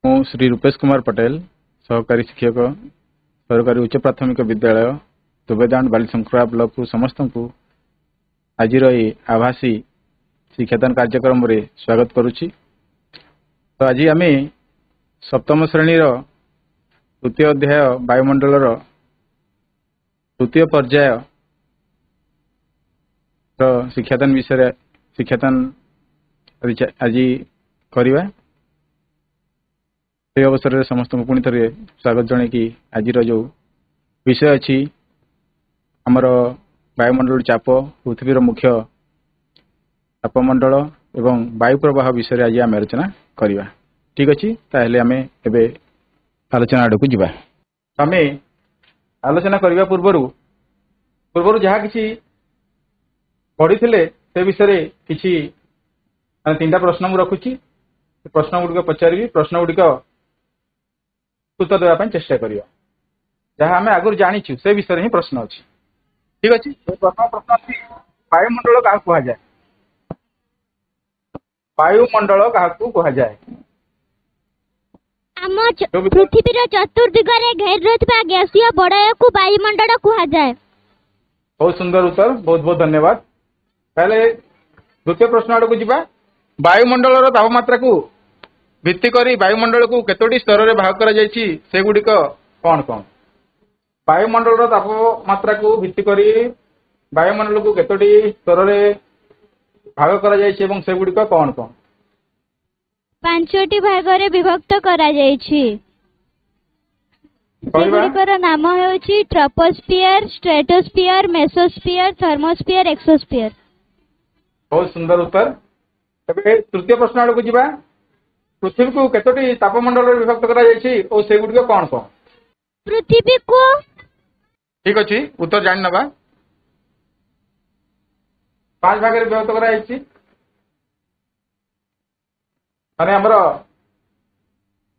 ମୁଁ ଶ୍ରୀ रूपेश कुमार पटेल सहकारी शिक्षक सरकारी उच्च प्राथमिक विद्यालय दुबेदांड बालीशंकरा ब्लॉक को समस्त को आज आभासी शिक्षादान कार्यक्रम रे स्वागत करुच्ची। तो आज आम सप्तम श्रेणी तृतीय अध्याय वायुमंडल तृतीय पर्याय शिक्षादान विषय शिक्षादान आज करवा से अवसर में समस्त को पुणी थे स्वागत जन कि आज जो विषय अच्छी आमर वायुमंडल चाप पृथ्वीर मुख्य तापमंडल एवं वायु प्रवाह विषय आज आम आलोचना करवा। ठीक अच्छे ताहले आम एबे आलोचना आड़ को जीवा। आम आलोचना करने पूर्व जहाँ किसी पढ़ी से विषय किसी तीन प्रश्न मुझे रखुची। प्रश्न गुड़िक पचारि प्रश्न गुड़िक उत्तर देवाई चेष्टा करिया। जहाँ आम आगुरी जाचु से विषय ही प्रश्न अच्छी। ठीक अच्छे प्रथम प्रश्न अच्छी वायुमंडल क्या कहुए वायुमंडल क्या कहुए पृथ्वीर चतुर्दिगरे घेर रहितबा गैसीय बड़य को वायुमंडल कहुए। बहुत सुंदर उत्तर बहुत बहुत धन्यवाद। पहले द्वितीय प्रश्न आड़ को जीवा। वायुमंडल तापमात्रा को भित्ति करी वायुमंडल को केतोटी स्तर रे भाग करा जायछि से गुडिक कौन कौन? वायुमंडल तापमात्रा को भित्ति करी वायुमंडल को केतोटी स्तर रे भाग करा जायछि एवं से गुडिक कौन कौन? पांचटी भाग रे विभक्त करा जायछि। सेगुडिकर नाम हेउछि troposphere, stratosphere, mesosphere, thermosphere, exosphere. बहुत सुंदर उत्तर। तबे तृतीय प्रश्न आड़ को जीवा। पृथ्वी को केतोटी तापमंडल रे विभक्त करा जायछि ओ से गुडिक कौन कौन? पृथ्वी को ठीक अछि उत्तर जानि नबा। 5 भाग रे विभक्त करा जायछि माने हमर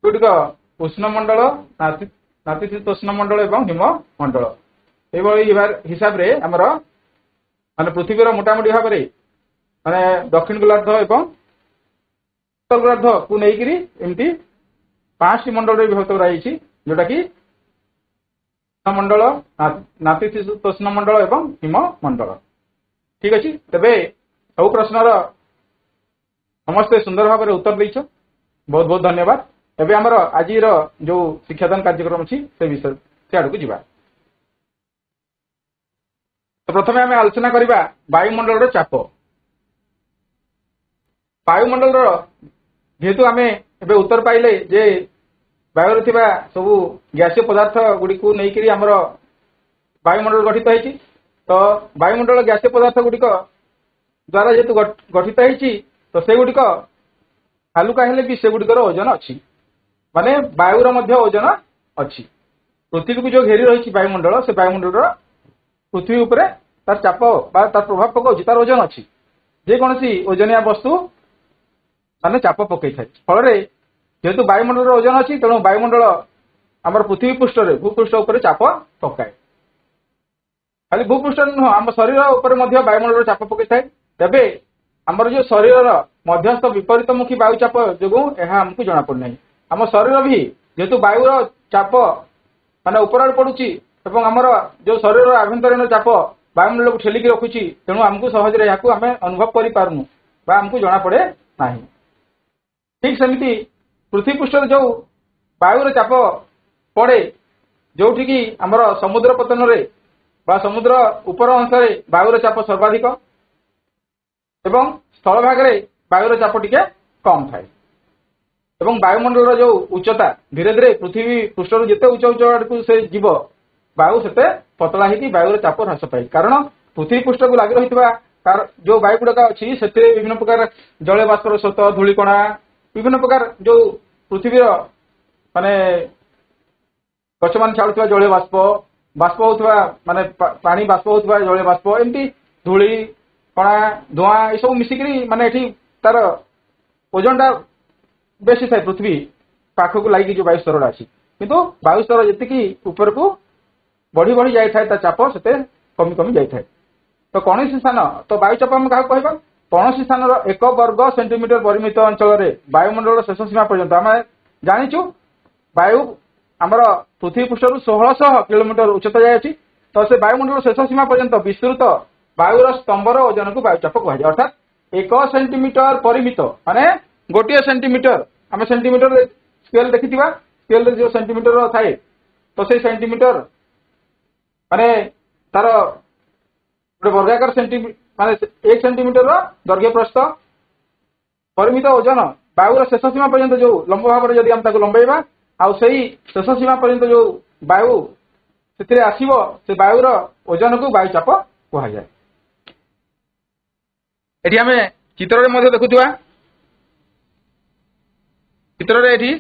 गुडिक उष्णमंडल, नातिशीतोष्ण मंडल एवं हिममंडल। एभଳି हिसाब रे हमर माने पृथ्वीर मोटामोटी भाव रे माने दक्षिण गोलार्ध एवं उत्तर गोलार्ध को लेकिन एमती 5टी मंडल रे विभक्त कराई जोटा कि मंडल, नातिशीतोष्ण मंडल एवं हिममंडल। ठीक अच्छे तेबे सब प्रश्नर समस्ते सुंदर भाव में उत्तर देछ बहुत बहुत धन्यवाद। एबे हमर आज जो शिक्षादान कार्यक्रम अच्छी से विषय से आड़ को जीवा। तो प्रथमे आम आलोचना करवा वायुमंडल चाप। वायुमंडल जेहेतु आम एबे उत्तर पाइले जे वायु थिबा सबु गैसीय पदार्थ गुडी को नेइकरी हमर वायुमंडल गठित होइछि। तो वायुमंडल गैसीय पदार्थ गुडी द्वारा जेहेतु गठित होइछि तो से गुडी हालुका हेले भी से गुडी ओजन अच्छी माने वायुर मध्य ओजन अच्छी। पृथ्वी को जो घेरी रही वायुमंडल से वायुमंडल पृथ्वी उपरे तार चाप बा तार प्रभाव पकाउछि तार ओजन अच्छी। जेकोसी ओजनिया वस्तु माने चाप पकई थाए फल जेहेतु वायुमंडल ओजन अच्छी तेणु वायुमंडल आमर पृथ्वी पृष्ठ भूपृष्ठ उपर चाप पकाए। खाली भूपृष्ठ नुह आम शरीर उपर वायुमंडल चाप पकई थाए। तेबे आमर जो शरीर मध्यस्थ विपरीतमुखी वायुचाप जो आमको जना पड़ना। आम शरीर भी जेहेतु वायुर चाप माने ऊपर पड़ुची एवं आमर जो शरीर आभ्यंतरीण चाप वायुमंडल को ठेलिकी रखुची तेणु आमको सहज आम अनुभव कर पारनु बा आमको जना पड़े ना। ठीक सेमती पृथ्वी पृष्ठ जो वायुर चाप पड़े जो आमर समुद्र पतन रे बा समुद्र उपर अंश वायुर चाप सर्वाधिक एवं स्थल भाग रे वायुर चाप टिके कम थाए। एवं वायुमंडल जो उच्चता धीरे धीरे पृथ्वी पृष्ठ जिते उच्च उच्च आड़ से जीव वायु से पतला होगी वायुर चाप ह्रास पाए। कारण पृथ्वी पृष्ठ को लगी रही जो वायु गुड़ाक अच्छी से विभिन्न प्रकार जल बाष्पर स्रोत धूलिकणा विभिन्न प्रकार जो पृथ्वीर माने गछ मान छाड़ुवा जल बाष्प बाष्प होता माने पानी बाष्प होता जल बाष्प एमती धूली कणा धुआं ये सब मिसिकी माने एठी तार ओजनटा बेसी थाए पृथ्वी पाखक लगी जो वायु स्तर अच्छी किंतु वायु स्तर जी ऊपर को बढ़ी बढ़ी जाए चाप से कमी कमी जाए। तो कौन स्थान तो वायुचाप आम क्या कहवा कौन स्थान 1 वर्ग सेंटीमीटर परिमित अंचल वायुमंडल शेष सीमा पर्यंत आम ଜାଣିଛୁ ବାୟୁ ଆମର ପୃଥିବୀ ପୃଷ୍ଠରୁ 1600 କିଲୋମିଟର ଉଚ୍ଚତା ଯାଏ ଅଛି। ତ ସେ ବାୟୁମଣ୍ଡଳ ଶେଷ ସୀମା ପର୍ଯ୍ୟନ୍ତ ବିସ୍ତୃତ ବାୟୁର ସ୍ତମ୍ଭର ଓଜନକୁ ବାୟୁଚାପ କୁହାଯାଏ। ଅର୍ଥାତ୍ 1 ସେଣ୍ଟିମିଟର ପରିମିତ ମାନେ 1 ସେଣ୍ଟିମିଟର, ଆମେ ସେଣ୍ଟିମିଟର ସ୍କେଲ ଦେଖିଥିବା, ସ୍କେଲରେ ଯୋଉ ସେଣ୍ଟିମିଟର ଥାଏ, ତ ସେଇ ସେଣ୍ଟିମିଟର ମାନେ ତାର ଗୋଟେ ବର୍ଗାକାର ମାନେ 1 ସେଣ୍ଟିମିଟର ଦୈର୍ଘ୍ୟ ପ୍ରସ୍ଥ ପରିମିତ ଓଜନ ବାୟୁର ଶେଷ ସୀମା ପର୍ଯ୍ୟନ୍ତ ଯୋଉ ଲମ୍ବ ଭାବରେ ଯଦି ଆମେ ତାକୁ ଲମ୍ବେଇବା, ଆଉ ସେଇ ଶେଷ ସୀମା ପର୍ଯ୍ୟନ୍ତ ଯୋଉ ବାୟୁ ସେଥିରେ ଆସିବ, ସେ ବାୟୁର ଓଜନକୁ ବାୟୁଚାପ କୁହାଯାଏ। ଏଠି ଆମେ ଚିତ୍ରରେ ମଧ୍ୟ ଦେଖୁଥିବା, ଚିତ୍ରରେ ଏଠି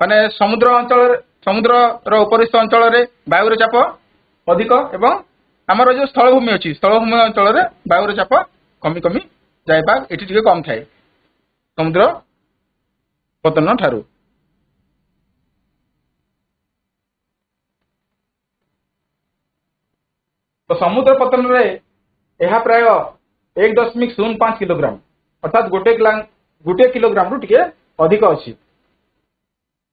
ମାନେ ସମୁଦ୍ର ଅଞ୍ଚଳରେ, ସମୁଦ୍ରର ଉପରିସ୍ଥ ଅଞ୍ଚଳରେ ବାୟୁର ଚାପ ଅଧିକ ଏବଂ ଆମର ଯୋଉ ସ୍ଥଳଭୂମି ଅଛି, ସ୍ଥଳଭୂମି ଅଞ୍ଚଳରେ ବାୟୁର ଚାପ କମି କମି ଯାଏ ବା ଏଠି ଟିକେ କମ ଥାଏ ସମୁଦ୍ର ପତନ ଠାରୁ। ତ ସମୁଦ୍ର ପତନରେ ଏହା ପ୍ରାୟ 1.05 କିଲୋଗ୍ରାମ, ଅର୍ଥାତ୍ 1 କିଲୋଗ୍ରାମରୁ ଟିକେ ଅଧିକ ଅଛି।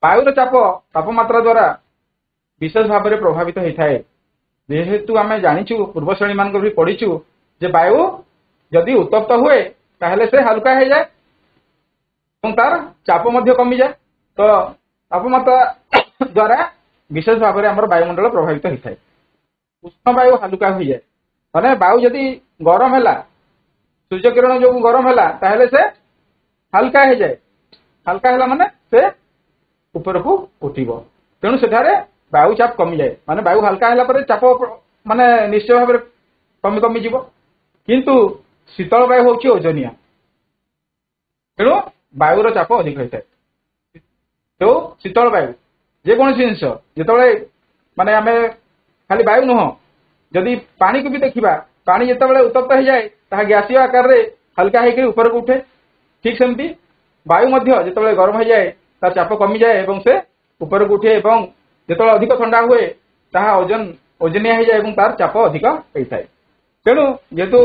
ବାୟୁର ଚାପ ତାପମାତ୍ରା ଦ୍ୱାରା ବିଶେଷ ଭାବରେ ପ୍ରଭାବିତ ହୋଇଥାଏ। ଯେହେତୁ ଆମେ ଜାଣିଛୁ, ପୂର୍ବ ଶ୍ରେଣୀ ମାନଙ୍କରେ ବି ପଢିଛୁ ଯେ ବାୟୁ ଯଦି ଉତ୍ତପ୍ତ ହୁଏ ତାହେଲେ ସେ ହାଲୁକା ହେଇଯାଏ ଏବଂ ତାର ଚାପ ମଧ୍ୟ କମିଯାଏ। ତ ତାପମାତ୍ରା ଦ୍ୱାରା ବିଶେଷ ଭାବରେ ଆମର ବାୟୁମଣ୍ଡଳ ପ୍ରଭାବିତ ହୋଇଥାଏ। ଉଷ୍ଣ ବାୟୁ ହାଲୁକା ହୋଇଯାଏ, ମାନେ ବାୟୁ ଯଦି ଗରମ ହେଲା, ସୂର୍ଯ୍ୟ କିରଣ ଯୋଗୁଁ ଗରମ ହେଲା, ତାହେଲେ ସେ ହାଲକା ହେଇଯାଏ। ହାଲକା ହେଲା ମାନେ ସେ ଉପରକୁ ଉଠିବ, ତେଣୁ ସେଠାରେ ବାୟୁ ଚାପ କମିଯାଏ। ମାନେ ବାୟୁ ହାଲକା ହେଲା ପରେ ଚାପ ମାନେ ନିଶ୍ଚୟ ଭାବରେ କମି କମି ଯିବ। କିନ୍ତୁ ଶୀତଳ ବାୟୁ ହେଉଛି ଓଜନିଆ, ତେଣୁ ବାୟୁର ଚାପ ଅଧିକ ହୋଇଥାଏ। ଯୋଉ ଶୀତଳ ବାୟୁ, ଯେକୌଣସି ଜିନିଷ ଯେତେବେଳେ ମାନେ ଆମେ ଖାଲି ବାୟୁ ନୁହଁ, ଯଦି ପାଣିକୁ ବି ଦେଖିବା, ପାଣି ଯେତେବେଳେ ଉତ୍ତପ୍ତ ହେଇଯାଏ ତାହା ଗ୍ୟାସୀୟ ଆକାରରେ ହାଲକା ହେଇକି ଉପରକୁ ଉଠେ। ଠିକ୍ ସେମିତି ବାୟୁ ମଧ୍ୟ ଯେତେବେଳେ ଗରମ ହେଇଯାଏ ତାର ଚାପ କମିଯାଏ ଏବଂ ସେ ଉପରକୁ ଉଠେ, ଏବଂ ଯେତେବେଳେ ଅଧିକ ଥଣ୍ଡା ହୁଏ ତାହା ଓଜନିଆ ହେଇଯାଏ ଏବଂ ତାର ଚାପ ଅଧିକ ହେଇଥାଏ। ତେଣୁ ଯେହେତୁ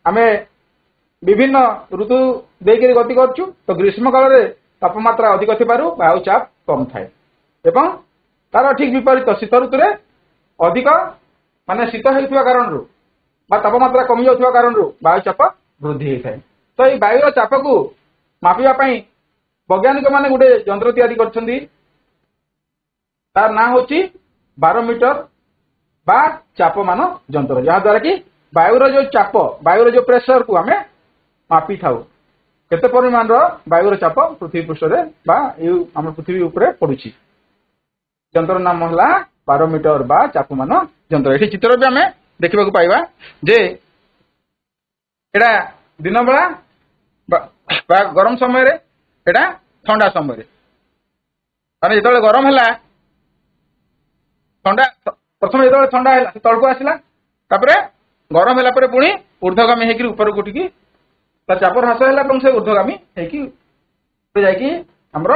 ଆମେ ବିଭିନ୍ନ ଋତୁ ଦେଇକରି ଗତି କରୁଛୁ, ତ ଗ୍ରୀଷ୍ମ କାଳରେ ତାପମାତ୍ରା ଅଧିକ ଥିବାରୁ ବାୟୁ ଚାପ କମ ଥାଏ ଏବଂ ତାର ଠିକ୍ ବିପରୀତ ଶୀତ ଋତୁରେ ଅଧିକ ମାନେ ଶୀତ ହେଉଥିବା କାରଣରୁ ବା ତାପମାତ୍ରା କମି ଯାଉଥିବା କାରଣରୁ ବାୟୁ ଚାପ ବୃଦ୍ଧି ହେଇଥାଏ। ତ ଏଇ ବାୟୁର ଚାପକୁ ମାପିବା ପାଇଁ ବୈଜ୍ଞାନିକ ମାନେ ଗୋଟେ ଯନ୍ତ୍ର ତିଆରି କରିଛନ୍ତି। ତାର ନାଁ ହେଉଛି ବାରୋମିଟର ବା ଚାପମାନ ଯନ୍ତ୍ର, ଯାହାଦ୍ୱାରା କି ବାୟୁର ଯୋଉ ଚାପ, ବାୟୁର ଯୋଉ ପ୍ରେସରକୁ ଆମେ ମାପି ଥାଉ, କେତେ ପରିମାଣର ବାୟୁର ଚାପ ପୃଥିବୀ ପୃଷ୍ଠରେ ବା ଆମ ପୃଥିବୀ ଉପରେ ପଡୁଛି। ଯନ୍ତ୍ରର ନାମ ହେଲା ବାରୋମିଟର ବା ଚାପମାନ ଯନ୍ତ୍ର। ଏଠି ଚିତ୍ର ବି ଆମେ ଦେଖିବାକୁ ପାଇବା ଯେ ଏଟା ଦିନ ବେଳା ବା ଗରମ ସମୟରେ, ଏଟା ଥଣ୍ଡା ସମୟରେ। ମାନେ ଯେତେବେଳେ ଗରମ ହେଲା, ଥଣ୍ଡା ପ୍ରଥମେ ଯେତେବେଳେ ଥଣ୍ଡା ହେଲା ସେ ତଳକୁ ଆସିଲା, ତାପରେ ଗରମ ହେଲା ପରେ ପୁଣି ଊର୍ଦ୍ଧ୍ୱଗାମୀ ହେଇକି ଉପରକୁ ଉଠିକି ତାର ଚାପ ହ୍ରାସ ହେଲା ଏବଂ ସେ ଊର୍ଦ୍ଧ୍ୱଗାମୀ ହେଇକି ଯାଇକି ଆମର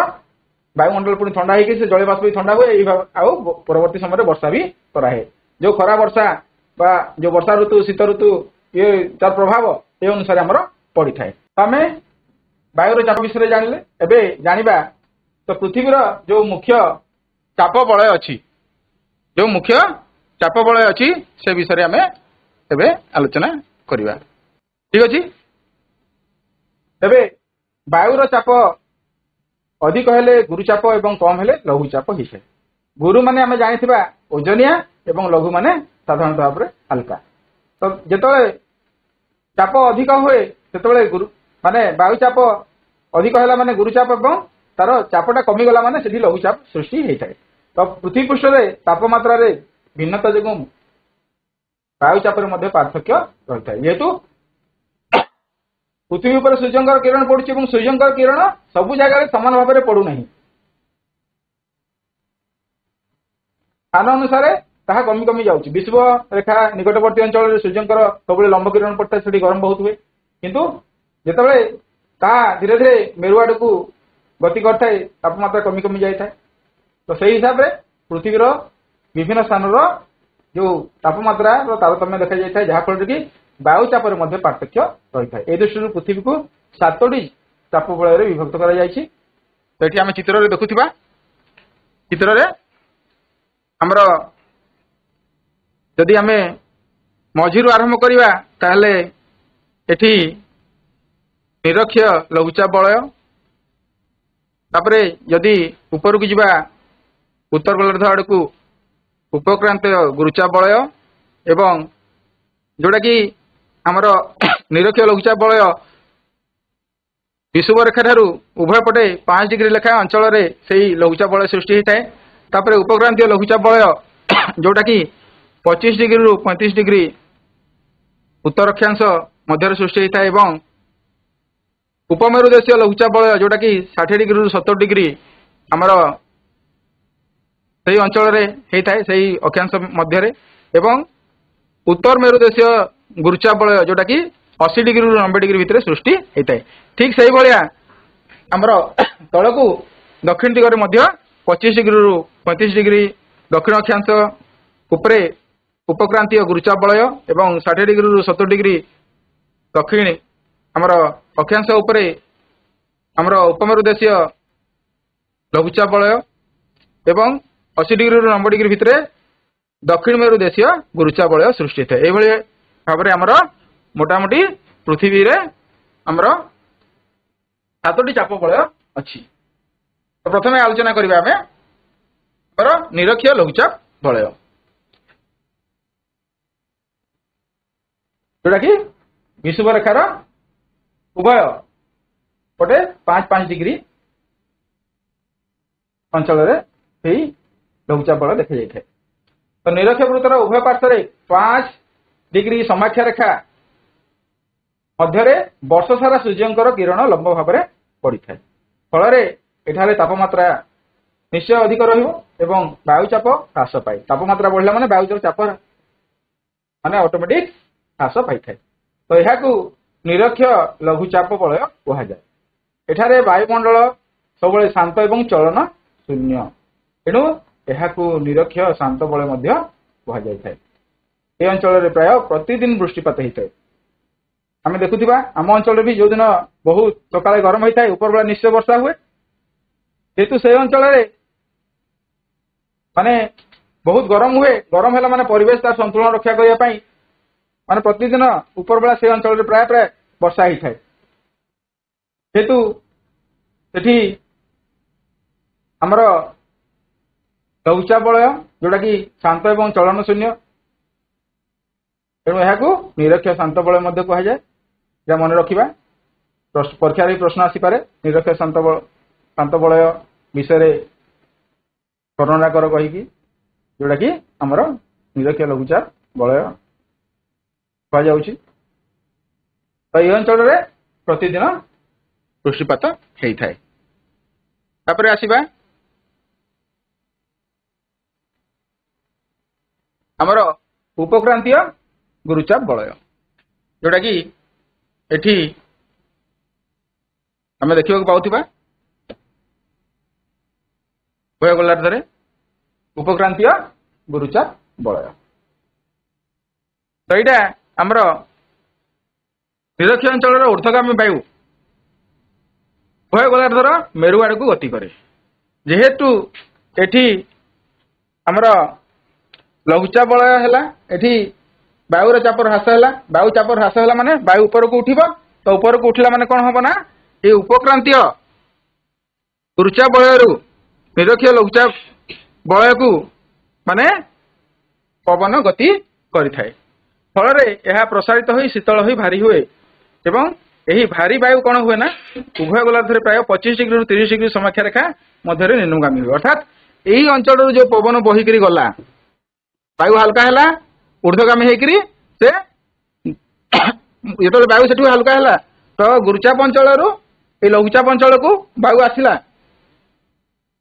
ବାୟୁମଣ୍ଡଳ ପୁଣି ଥଣ୍ଡା ହେଇକି ସେ ଜଳୀୟ ବାଷ୍ପ ବି ଥଣ୍ଡା ହୁଏ। ଆଉ ପରବର୍ତ୍ତୀ ସମୟରେ ବର୍ଷା ବି କରାଏ। ଯୋଉ ଖରା ବର୍ଷା ବା ଯୋଉ ବର୍ଷା ଋତୁ, ଶୀତ ଋତୁ, ତାର ପ୍ରଭାବ ଏ ଅନୁସାରେ ଆମର ପଡିଥାଏ। ଆମେ ବାୟୁର ଚାପ ବିଷୟରେ ଜାଣିଲେ, ଏବେ ଜାଣିବା ତ ପୃଥିବୀର ଯୋଉ ମୁଖ୍ୟ ଚାପ ବଳୟ ଅଛି, ଯୋଉ ମୁଖ୍ୟ ଚାପ ବଳୟ ଅଛି ସେ ବିଷୟରେ ଆମେ ଏବେ ଆଲୋଚନା କରିବା। ଠିକ ଅଛି। ତେବେ ବାୟୁର ଚାପ ଅଧିକ ହେଲେ ଗୁରୁଚାପ ଏବଂ କମ ହେଲେ ଲଘୁଚାପ ହେଇଥାଏ। ଗୁରୁ ମାନେ ଆମେ ଜାଣିଥିବା ଓଜନିଆ ଏବଂ ଲଘୁ ମାନେ ସାଧାରଣତଃ ଭାବରେ ହାଲକା। ତ ଯେତେବେଳେ ଚାପ ଅଧିକ ହୁଏ ସେତେବେଳେ ମାନେ ବାୟୁ ଚାପ ଅଧିକ ହେଲା ମାନେ ଗୁରୁଚାପ ଏବଂ ତାର ଚାପଟା କମିଗଲା ମାନେ ସେଠି ଲଘୁଚାପ ସୃଷ୍ଟି ହେଇଥାଏ। ତ ପୃଥିବୀ ପୃଷ୍ଠରେ ତାପମାତ୍ରାରେ ଭିନ୍ନତା ଯୋଗୁଁ ବାୟୁ ଚାପରେ ମଧ୍ୟ ପାର୍ଥକ୍ୟ ରହିଥାଏ। ଯେହେତୁ ପୃଥିବୀ ଉପରେ ସୂର୍ଯ୍ୟଙ୍କର କିରଣ ପଡୁଛି ଏବଂ ସୂର୍ଯ୍ୟଙ୍କର କିରଣ ସବୁ ଜାଗାରେ ସମାନ ଭାବରେ ପଡୁନାହିଁ। ସ୍ଥାନ ଅନୁସାରେ ତାହା କମି କମି ଯାଉଛି। ବିଷୁବ ରେଖା ନିକଟବର୍ତ୍ତୀ ଅଞ୍ଚଳରେ ସୂର୍ଯ୍ୟଙ୍କର ସବୁବେଳେ ଲମ୍ବ କିରଣ ପଡିଥାଏ, ସେଠି ଗରମ ବହୁତ ହୁଏ। କିନ୍ତୁ ଯେତେବେଳେ ତାହା ଧୀରେ ଧୀରେ ମେରୁ ଆଡକୁ ଗତି କରିଥାଏ, ତାପମାତ୍ରା କମି କମି ଯାଇଥାଏ। ତ ସେଇ ହିସାବରେ ପୃଥିବୀର ବିଭିନ୍ନ ସ୍ଥାନର ଯୋଉ ତାପମାତ୍ରାର ତାରତମ୍ୟ ଦେଖାଯାଇଥାଏ, ଯାହାଫଳରେ କି ବାୟୁ ଚାପରେ ମଧ୍ୟ ପାର୍ଥକ୍ୟ ରହିଥାଏ। এই ଦୃଷ୍ଟିରୁ ପୃଥିବୀକୁ 7ଟି ଚାପ ବଳୟରେ ବିଭକ୍ତ କରାଯାଇଛି। तो ये आम चित्र देखुवा चित्र आमर जदि आम मझी आरंभ करवा ताहले एठी निरक्ष लघुचाप वलय तापरे यदि ऊपर को जीवा उत्तर गोलार्ध आड़ को उपक्रांत गुरुचाप वलय एवं जोड़ा कि आमर निरक्ष लघुचाप वलय विषुव रेखा ठारू उभय पटे 5 डिग्री लेखा अंचल से लघुचाप वलय सृष्टि होता है। तापरे उपक्रांतीय लघुचाप वलय जोटा कि 25 डिग्री रु 35 डिग्री उत्तर अक्षांश मध्य सृष्टि होता है और उपमेरुदेशीय लघुचाप वलय जोटा कि 60 डिग्री रु 70 डिग्री आमर से अंचल होता है से अक्षांश मध्य एवं उत्तर मेरुदेशीय गुरुचाप वलय जोटा कि 80 डिग्री रु 90 डिग्री भितर सृष्टि होता है। ठीक से भाया आमर तल को दक्षिण दिगरे मध्य 25 डिग्री रु 35 डिग्री दक्षिण अक्षांश उपरे उपक्रांतीय गुरुचाप वलय एवं 60 डिग्री रु 70 डिग्री दक्षिण आमर अक्षांश उपरे आमर उपमेरुदेशीय लघुचाप वलय एवं 80 डिग्री रु 90 डिग्री भितर दक्षिण मेरुदेशीय गुरुचाप वलय सृष्टि होता है। ये भाव में आमर मोटामोटी पृथ्वी रे आमर 7टी चाप वलय अच्छी। तो प्रथम आलोचना करबा आमे आमर निरक्ष लघुचाप वलय जोटा कि विषुव रेखार उभय पटे 5-5 डिग्री अंचल लघुचाप वलय देखा जाए। तो निरक्ष वृत्तर उभय पार्श्व 5 डिग्री समाख्या रेखा मध्य वर्ष सारा सूर्यंकर किरण लंब भाव में पड़ी था फल एठारे तापमात्रा निश्चय अधिक रही वायुचाप ह्रास पाए। तापमात्रा बढ़ला माने वायुचाप माने ऑटोमेटिक ह्रास पाई था। तो यह निरक्ष लघुचाप वलय कह जाए। एठारे वायुमंडल सब शांत एवं चलन शून्य तेणु यह निरक्ष शांत वलय कह जाए। ये अंचल प्राय प्रतिदिन वृष्टिपात होता है। आम देखुवा आम अंचल भी जो दिन बहुत सकाले गरम होता है ऊपर बेला निश्चय वर्षा हुए जेतु से अंचल माने बहुत गरम हुए गरम है माने परिवेश तार संतुलन रक्षा करने माने प्रतिदिन ऊपर बेला से अंचल प्राय प्राय वर्षा होता है जेतु सेठी आमर लघुचाप वलय जोटा कि शांत एवं चलन शून्य तेणु यह निरक्ष शांत वलय कह जाए। या मन रखा परीक्षा प्रश्न आसीपे निरक्ष शांत वलय विषय वर्णना कर कहीकि जोटा कि आमर निरक्ष लघुचाप वलय कह जाउछि। तो ये अंचल प्रतिदिन वृष्टिपात होता है। तापरे आसीबा आमर उपक्रांतीय गुरुचाप वलय जोटा कि एठी आम देखा पाउथिबा उभय गोलार्ध उपक्रांतीय गुरुचाप वलय। तो यहाँ आमर निरक्ष अंचल ऊर्ध्वगामी वायु उभय गोलार्धर मेरु आड़ को गति करे जेहेतु एठी आमर लघुचाप वलय है एठी वायुर चाप ह्रास है वायु चाप ह्रास है माने वायु ऊपर को उठिब तो ऊपर को उठला माने कौन हम ना ये उपक्रांतीय गुरुचाप वलय निरक्ष लघुचाप वलय को माने पवन गति करिथाए फल यह प्रसारित हो शीतल हो भारी हुए एवं यही भारी वायु कौन हुए ना उभय गोलार्ध प्राय 25 डिग्री रु 30 डिग्री समाख्या रेखा मध्य निम्नगामी हुए अर्थात यही अंचल जो पवन बहिक गला वायु हल्का है ऊर्ध्वगामी होकर से जो वायु से हल्का है तो गुरुचाप अंचल ये लघुचाप अंचल को वायु आसला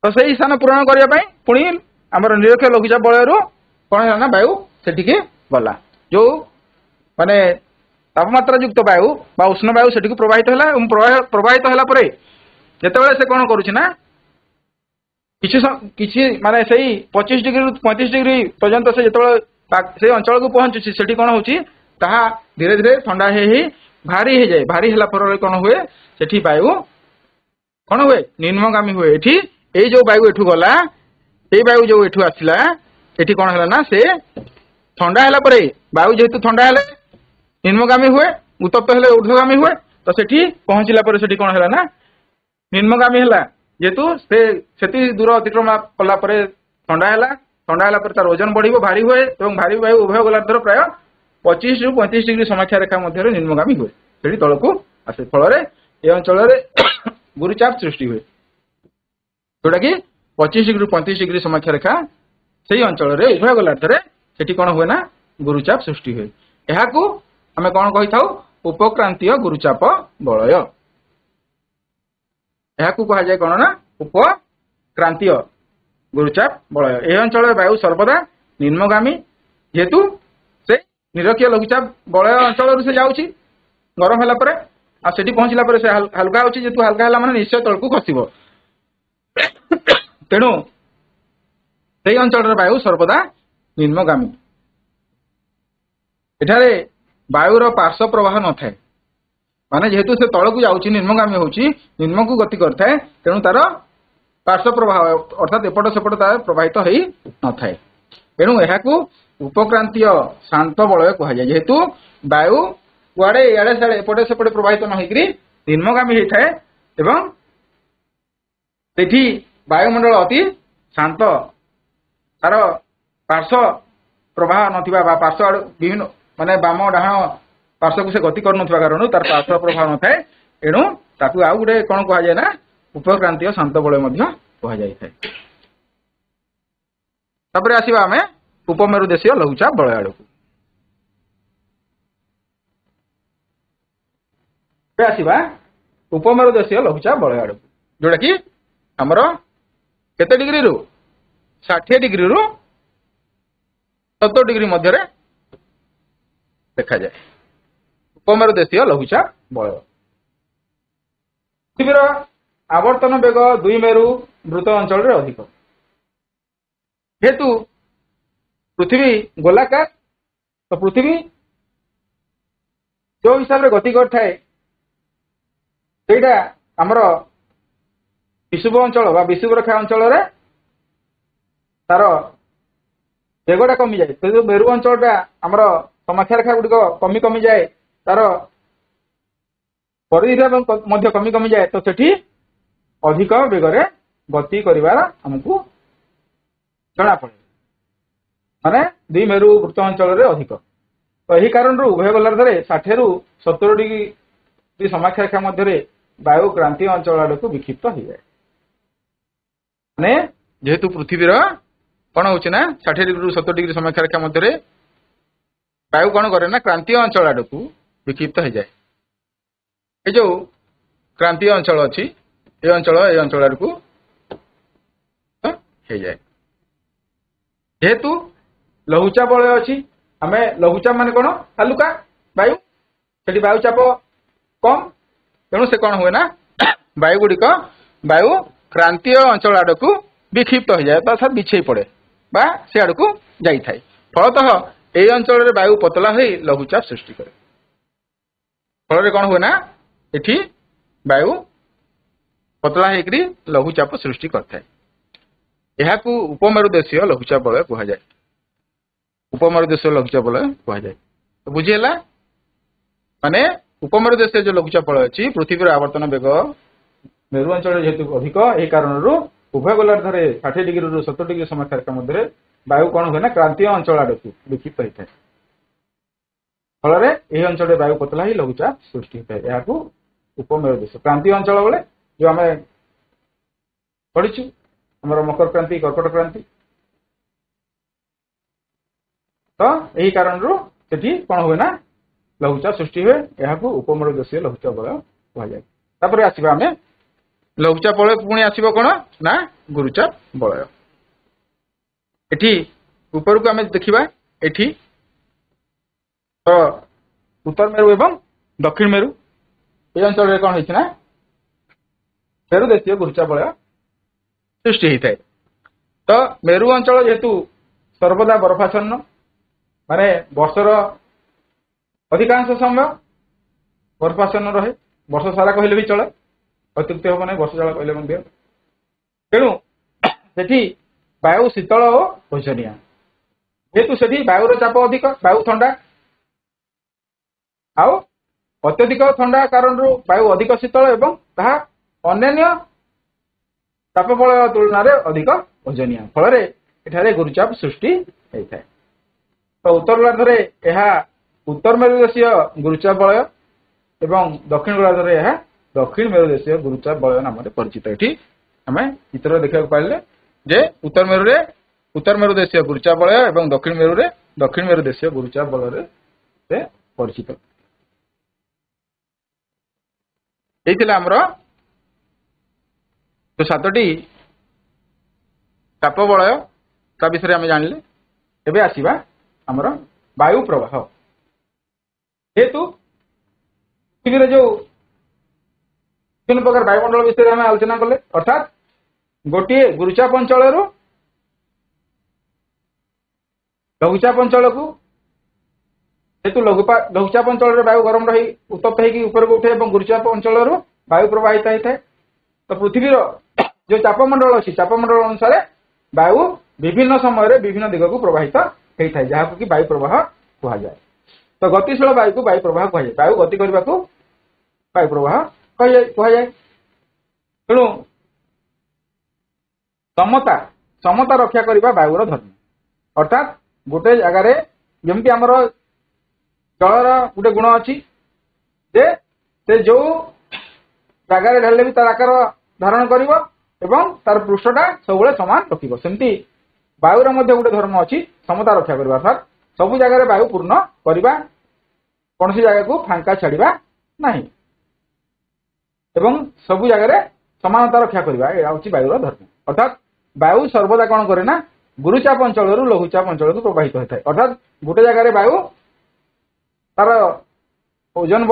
तो से स्थान पूरण करने पुणी आमर निरक्ष लघुचाप वलय कौन है ना वायु से गला जो माने तापमात्रा युक्त वायु बा उष्ण वायु से प्रवाहित है प्रवाहित है जिते से कौन करुना किसी माने से 25 डिग्री 35 डिग्री पर्यंत से जो अंचल को पहुंचुची से कौन हो धीरे धीरे ठंडा भारी हो जाए भारी है फल कौन हुए से वायु कौन हुए निम्नगामी हुए एठी एई जो वायु एठू गला एई वायु जो एठू आसिला एठी कौन हला ना से ठंडा हला परे वायु जेहेतु ठंडा हले निम्नगामी हुए उत्तप्त हेले ऊर्ध्वगामी हुए तो सेठी पहुंचला परे सेठी कौन हला ना निम्नगामी हला जेहेतु से दूर अतिक्रमण कला परे ठंडा हला पर तार ओजन बढ़िबो भारी हुए एवं भारी वायु उभय गोलार्धर प्राय 25 रु 35 डिग्री समाख्या रेखा मध्य निम्नगामी हुए सेठी तलकू आसे फल ए अंचल गुरुचाप सृष्टि हुए जोटा कि 25 डिग्री 35 डिग्री समाख्या रेखा से अंचल उभय गोलार्धर सेठी कौन हुए ना गुरुचाप सृष्टि हुए यह आम कौन कही था उपक्रांतीय गुरुचाप बलय यह कह जाए कौन ना उपक्रांतीय गुरुचाप बलय यह अंचल वायु सर्वदा निम्नगामी जेहेतु से निरक्षीय लघुचाप बलय अंचल से जाऊँगी गरम है आठी पहुंचला से हल्का होची जेतु हल्का है माने निश्चय तलकू खसब तेणु से अंचल वायु सर्वदा निम्नगामी एठारे वायुर पार्श्व प्रवाह न थाए माने जेहेतु से तलकू जाऊँगी निम्नगामी होची निम्न को गति करता है तेणु तार पार्श्व प्रवाह अर्थात एपट सेपट तार प्रवाहित हो न थाए तेणु यह उपक्रांतीय शांत बलय कह जाए जेहेतु वायु कुआड़े इे साड़े एपटे सेपटे प्रवाहित न होकर निम्नगामी होता है एवं सेठी वायुमंडल अति शांत तार पार्श्व प्रवाह नथिबा पार्श्व विभिन्न माने बाम डाहाण पार्श्व को से गति कर कारण तार पार्श्व प्रभाव न थाए एणु ताकू आउ गोटे कौन कह जाए ना उपक्रांतीय शांत बलय कह जाए तापर आसीबा आमे उपमेरु देशीय लघुचाप बलय आड़क आसीबा उपमेरु देशीय लघुचाप बलय आड़क जोटा कि आमर केते डिग्री रु 60 डिग्री रु 70 डिग्री मध्य देखा जाए उपमेरु देशीय लघुचाप बलय पृथ्वीर आवर्तन बेग 2 मेरु वृत्त अंचल अधिक जेहेतु पृथ्वी गोलाकार तो पृथ्वी जो हिसाब से गति करए आमर विषुव अंचल विषुव रेखा अंचल तार बेगटा कमी जाए तो मेरु अंचलटा आमर समाख्या रेखा गुड़िक कमी कमी जाए तार परिधि कमी कमी जाए तो सेठी अधिक बेगरे गति करिवार हमकु जना पड़े माने 2 मेरु वृत्त अंचल अधिक तो यही कारण उभय गोलार्धर 60 रु 70 डिग्री समाख्या रेखा मध्य वायु क्रांतीय अंचल आड़ को विक्षिप्त हो जाए माने जेहेतु पृथ्वीर कौन होची ना 60 डिग्री रु 70 डिग्री समाख्या रेखा मध्य वायु कौन करे ना क्रांतीय अंचल आड़ को विक्षिप्त हो जाए ये जो क्रांतीय अंचल अच्छी ये अंचल आड़ को हो जाए जेहेतु लघुचाप बलय अच्छी आम लघुचाप मान कौन हालुका वायु से वायु चाप कम तेणु से कौन हुए ना वायु गुड़िक वायु क्रांतीय अंचल आड़ को विक्षिप्त हो जाए अर्थात बिछे पड़े बा से आड़ को जाए फलतः यही अंचल वायु पतला हो लघुचाप सृष्टि करे फल कौन हुए ना एठी वायु पतला होकर लघुचाप सृष्टि करता है उपमेरु देशीय लघुचाप बलय कह जाए उपमेरु देशीय लघुचाप बलय कह जाए तो बुझीगला माने उपमेरु देशीय जो लघुचाप बलय अच्छी पृथ्वी आवर्तन बेग मेरु अंचल जेहेतु अधिक यही कारण उभय गोलार्धर 60 डिग्री रु 70 डिग्री समाख्या रेखा मध्य वायु कौन हुए ना क्रांतीय अंचल आड़ को विक्षिप्त होता है फल यही अंचल वायु पतला ही लघुचाप सृष्टि होता है यह उपमेरु देश क्रांतीय अंचल बोले जो आम पढ़ीचु आमर मकर क्रांति कर्कट क्रांति तो यही कारण सेठी कौन हुए ना लघुचाप सृष्टि हुए यह उपमेरु देशीय लघुचाप बलय कह जाए तापर आसीबा आमे लघुचाप बलय पुणी आसीबो कोन ना गुरुचाप बलय एठी ऊपर को आमे देखिबा एठी तो उत्तर मेरु एवं दक्षिण मेरु ये अंचल कौन होइछ ना मेरु देशीय गुरुचाप बलय सृष्टि होता है तो मेरु अंचल जेहेतु सर्वदा बर्फाच्छन्न माने वर्षर अधिकांश समय बर्फाच्छन्न रहे वर्ष सारा कहले भी चले ଅତ୍ୟୁକ୍ତି ହେବ ନାହିଁ ବର୍ଷ ଜାଳ କହିଲେ ମଧ୍ୟ। ତେଣୁ ସେଠି ବାୟୁ ଶୀତଳ ଓ ଓଜନିଆ, ଯେହେତୁ ସେଠି ବାୟୁର ଚାପ ଅଧିକ, ବାୟୁ ଥଣ୍ଡା, ଆଉ ଅତ୍ୟଧିକ ଥଣ୍ଡା କାରଣରୁ ବାୟୁ ଅଧିକ ଶୀତଳ ଏବଂ ତାହା ଅନ୍ୟାନ୍ୟ ତାପବଳୟ ତୁଳନାରେ ଅଧିକ ଓଜନିଆ, ଫଳରେ ଏଠାରେ ଗୁରୁଚାପ ସୃଷ୍ଟି ହୋଇଥାଏ। ତ ଉତ୍ତର ଗୋଳାର୍ଦ୍ଧରେ ଏହା ଉତ୍ତର ମେରୁ ଦେଶୀୟ ଗୁରୁଚାପ ବଳୟ ଏବଂ ଦକ୍ଷିଣ ଗୋଳାର୍ଦ୍ଧରେ ଏହା ଦକ୍ଷିଣ ମେରୁ ଦେଶୀୟ ଗୁରୁଚାପ ବଳୟ ନାମରେ ପରିଚିତ। ଏଠି ଆମେ ଚିତ୍ରରେ ଦେଖିବାକୁ ପାଇଲେ ଯେ ଉତ୍ତର ମେରୁ ଦେଶୀୟ ଗୁରୁଚାପ ବଳୟ ଏବଂ ଦକ୍ଷିଣ ମେରୁ ଦେଶୀୟ ଗୁରୁଚାପ ବଳୟରେ ସେ ପରିଚିତ। এইଥିଲା ଆମର তো 7ଟି ତାପ ବଳୟ ତା ବିଷୟରେ ଆମେ ଜାଣିଲେ। ଏବେ ଆସିବା ଆମର ବାୟୁ ପ୍ରବାହ। ଯେହେତୁ ପୃଥିବୀରେ ଯୋଉ ବିଭିନ୍ନ ପ୍ରକାର ବାୟୁମଣ୍ଡଳ ବିଷୟରେ ଆମେ ଆଲୋଚନା କଲେ, ଅର୍ଥାତ୍ ଗୋଟିଏ ଗୁରୁଚାପ ଅଞ୍ଚଳରୁ ଲଘୁଚାପ ଅଞ୍ଚଳକୁ, ଯେହେତୁ ଲଘୁଚାପ ଅଞ୍ଚଳରେ ବାୟୁ ଗରମ ରହି ଉତ୍ତପ୍ତ ହେଇକି ଉପରକୁ ଉଠେ ଏବଂ ଗୁରୁଚାପ ଅଞ୍ଚଳରୁ ବାୟୁ ପ୍ରବାହିତ ହେଇଥାଏ। ତ ପୃଥିବୀର ଯୋଉ ଚାପମଣ୍ଡଳ ଅଛି, ଚାପମଣ୍ଡଳ ଅନୁସାରେ ବାୟୁ ବିଭିନ୍ନ ସମୟରେ ବିଭିନ୍ନ ଦିଗକୁ ପ୍ରବାହିତ ହେଇଥାଏ, ଯାହାକୁ କି ବାୟୁ ପ୍ରବାହ କୁହାଯାଏ। ତ ଗତିଶୀଳ ବାୟୁକୁ ବାୟୁ ପ୍ରବାହ କୁହାଯାଏ। ବାୟୁ ଗତି କରିବାକୁ ବାୟୁ ପ୍ରବାହ କୁହାଯାଏ। ତେଣୁ ସମତା ରକ୍ଷା କରିବା ବାୟୁର ଧର୍ମ। ଅର୍ଥାତ୍ ଗୋଟେ ଜାଗାରେ ଯେମିତି ଆମର ଜଳର ଗୋଟେ ଗୁଣ ଅଛି ଯେ ସେ ଯୋଉ ଜାଗାରେ ଢାଳିଲେ ବି ତାର ଆକାର ଧାରଣ କରିବ ଏବଂ ତାର ପୃଷ୍ଠଟା ସବୁବେଳେ ସମାନ ରଖିବ, ସେମିତି ବାୟୁର ମଧ୍ୟ ଗୋଟେ ଧର୍ମ ଅଛି ସମତା ରକ୍ଷା କରିବା। ଅର୍ଥାତ୍ ସବୁ ଜାଗାରେ ବାୟୁ ପୂର୍ଣ୍ଣ କରିବା, କୌଣସି ଜାଗାକୁ ଫାଙ୍କା ଛାଡ଼ିବା ନାହିଁ ଏବଂ ସବୁ ଜାଗାରେ ସମାନତା ରକ୍ଷା କରିବା, ଏହା ହେଉଛି ବାୟୁର ଧର୍ମ। ଅର୍ଥାତ୍ ବାୟୁ ସର୍ବଦା କ'ଣ କରେ ନା ଗୁରୁଚାପ ଅଞ୍ଚଳରୁ ଲଘୁଚାପ ଅଞ୍ଚଳକୁ ପ୍ରବାହିତ ହୋଇଥାଏ। ଅର୍ଥାତ୍ ଗୋଟେ ଜାଗାରେ ବାୟୁ ତାର ଓଜନ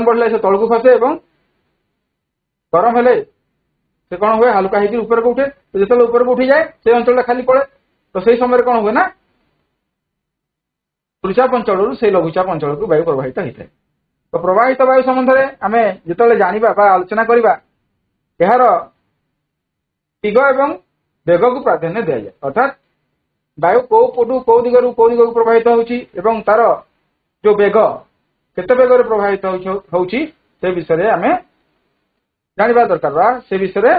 ବଢିଲେ ସେ ତଳକୁ ଖସେ ଏବଂ ଗରମ ହେଲେ ସେ କ'ଣ ହୁଏ, ହାଲୁକା ହେଇକି ଉପରକୁ ଉଠେ। ଯେତେବେଳେ ଉପରକୁ ଉଠିଯାଏ ସେ ଅଞ୍ଚଳଟା ଖାଲି ପଡେ। ତ ସେଇ ସମୟରେ କ'ଣ ହୁଏ ନା ଗୁରୁଚାପ ଅଞ୍ଚଳରୁ ସେଇ ଲଘୁଚାପ ଅଞ୍ଚଳକୁ ବାୟୁ ପ୍ରବାହିତ ହେଇଥାଏ। ତ ପ୍ରବାହିତ ବାୟୁ ସମ୍ବନ୍ଧରେ ଆମେ ଯେତେବେଳେ ଜାଣିବା ବା ଆଲୋଚନା କରିବା, ଏହାର ଦିଗ ଏବଂ ବେଗକୁ ପ୍ରାଧାନ୍ୟ ଦିଆଯାଏ। ଅର୍ଥାତ୍ ବାୟୁ କୋଉ ପଟୁ କୋଉ ଦିଗକୁ ପ୍ରବାହିତ ହେଉଛି ଏବଂ ତାର ଯୋଉ ବେଗ କେତେ ବେଗରେ ପ୍ରବାହିତ ହେଉଛି ସେ ବିଷୟରେ ଆମେ ଜାଣିବା ଦରକାର ବା ସେ ବିଷୟରେ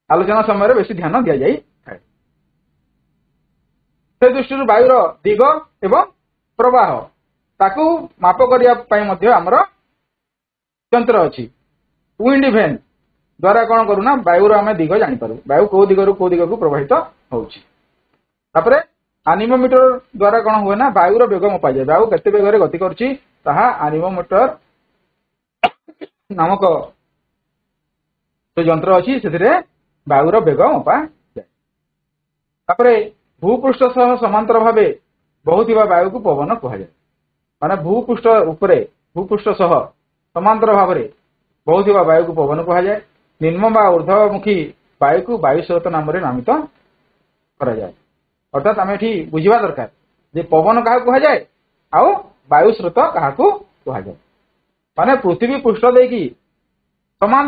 ଆଲୋଚନା ସମୟରେ ବେଶୀ ଧ୍ୟାନ ଦିଆଯାଇଥାଏ। ସେ ଦୃଷ୍ଟିରୁ ବାୟୁର ଦିଗ ଏବଂ ପ୍ରବାହ ତାକୁ ମାପ କରିବା ପାଇଁ ମଧ୍ୟ ଆମର ଯନ୍ତ୍ର ଅଛି। ୱିଣ୍ଡ ଭେନ୍ ଦ୍ୱାରା କ'ଣ କରୁନା ବାୟୁର ଆମେ ଦିଗ ଜାଣିପାରୁ, ବାୟୁ କୋଉ ଦିଗରୁ କୋଉ ଦିଗକୁ ପ୍ରବାହିତ ହେଉଛି। ତାପରେ ଆନିମୋମିଟର ଦ୍ୱାରା କ'ଣ ହୁଏ ନା ବାୟୁର ବେଗ ମପାଯାଏ। ବାୟୁ କେତେ ବେଗରେ ଗତି କରୁଛି ତାହା ଆନିମୋମିଟର ନାମକ ଯୋଉ ଯନ୍ତ୍ର ଅଛି ସେଥିରେ ବାୟୁର ବେଗ ମପାଯାଏ। ତାପରେ ଭୂପୃଷ୍ଠ ସହ ସମାନ୍ତର ଭାବେ ବହୁଥିବା ବାୟୁକୁ ପବନ କୁହାଯାଏ। ମାନେ ଭୂପୃଷ୍ଠ ସହ ସମାନ୍ତର ଭାବରେ ବହୁଥିବା ବାୟୁକୁ ପବନ କୁହାଯାଏ। ନିମ୍ନ ବା ଊର୍ଧ୍ୱମୁଖୀ ବାୟୁକୁ ବାୟୁ ସ୍ରୋତ ନାମରେ ନାମିତ କରାଯାଏ। ଅର୍ଥାତ୍ ଆମେ ଏଠି ବୁଝିବା ଦରକାର ଯେ ପବନ କାହାକୁ କୁହାଯାଏ ଆଉ ବାୟୁ ସ୍ରୋତ କାହାକୁ କୁହାଯାଏ। ମାନେ ପୃଥିବୀ ପୃଷ୍ଠ ଦେଇକି ସମାନ